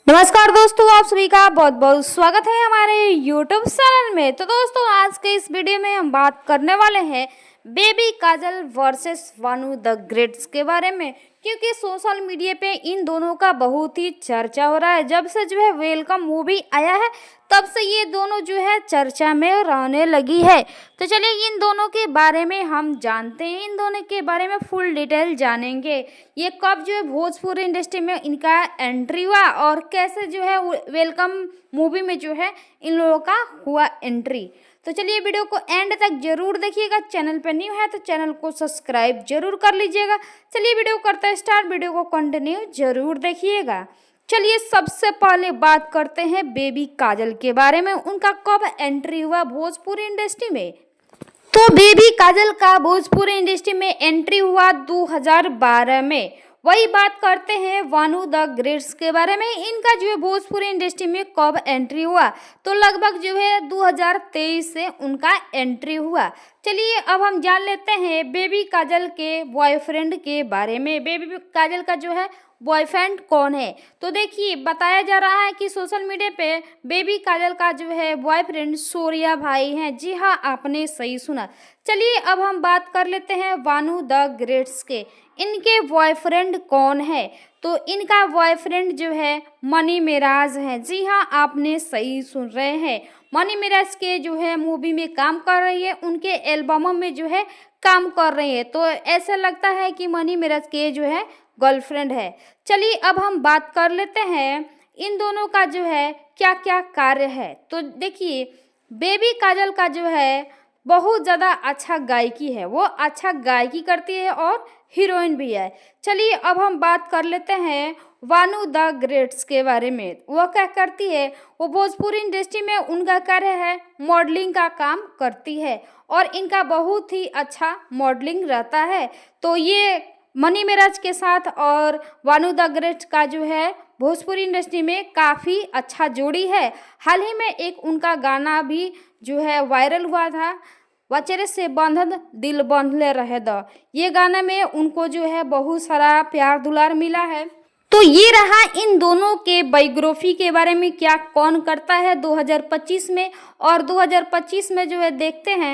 नमस्कार दोस्तों, आप सभी का बहुत बहुत स्वागत है हमारे YouTube चैनल में। तो दोस्तों, आज के इस वीडियो में हम बात करने वाले हैं baby Kajal versus Vanu the greats के बारे में, क्योंकि सोशल मीडिया पे इन दोनों का बहुत ही चर्चा हो रहा है। जब से जो है वेलकम मूवी आया है तब से ये दोनों जो है चर्चा में रहने लगी है। तो चलिए इन दोनों के बारे में हम जानते हैं, इन दोनों के बारे में फुल डिटेल जानेंगे। ये कब जो है भोजपुरी इंडस्ट्री में इनका एंट्री हुआ और कैसे जो है वेलकम मूवी में जो है इन लोगों का हुआ एंट्री। तो चलिए वीडियो को एंड तक जरूर देखिएगा। चैनल पर न्यू है तो चैनल को सब्सक्राइब जरूर कर लीजिएगा। चलिए वीडियो करते हैं स्टार्ट, वीडियो को कंटिन्यू जरूर देखिएगा। चलिए सबसे पहले बात करते हैं बेबी काजल के बारे में, उनका कब एंट्री हुआ भोजपुरी इंडस्ट्री में। तो बेबी काजल का भोजपुरी इंडस्ट्री में एंट्री हुआ 2012 में। वही बात करते हैं वानू द ग्रेट्स के बारे में, इनका जो है भोजपुरी इंडस्ट्री में कब एंट्री हुआ। तो लगभग जो है 2023 से उनका एंट्री हुआ। चलिए अब हम जान लेते हैं बेबी काजल के बॉयफ्रेंड के बारे में। बेबी काजल का जो है बॉयफ्रेंड कौन है, तो देखिए बताया जा रहा है कि सोशल मीडिया पे बेबी काजल का जो है बॉयफ्रेंड सूर्या भाई हैं। जी हाँ, आपने सही सुना। चलिए अब हम बात कर लेते हैं वानू द ग्रेट्स के, इनके बॉयफ्रेंड कौन है। तो इनका बॉयफ्रेंड जो है मनी मिराज है। जी हाँ, आपने सही सुन रहे हैं। मनी मिराज के जो है मूवी में काम कर रही है, उनके एल्बमों में जो है काम कर रही है। तो ऐसा लगता है कि मनी मिराज के जो है गर्लफ्रेंड है। चलिए अब हम बात कर लेते हैं इन दोनों का जो है क्या क्या कार्य है। तो देखिए बेबी काजल का जो है बहुत ज़्यादा अच्छा गायकी है, वो अच्छा गायकी करती है और हीरोइन भी है। चलिए अब हम बात कर लेते हैं वानू द ग्रेट्स के बारे में। वो क्या करती है, वो भोजपुरी इंडस्ट्री में उनका कार्य है मॉडलिंग का काम करती है और इनका बहुत ही अच्छा मॉडलिंग रहता है। तो ये मनी मिराज के साथ और वानू द ग्रेट्स का जो है भोजपुरी इंडस्ट्री में काफ़ी अच्छा जोड़ी है। हाल ही में एक उनका गाना भी जो है वायरल हुआ था, वचरे से बंधन दिल बंधले रहे द। ये गाने में उनको जो है बहुत सारा प्यार दुलार मिला है। तो ये रहा इन दोनों के बायोग्राफी के बारे में, क्या कौन करता है 2025 में। और 2025 में जो है देखते हैं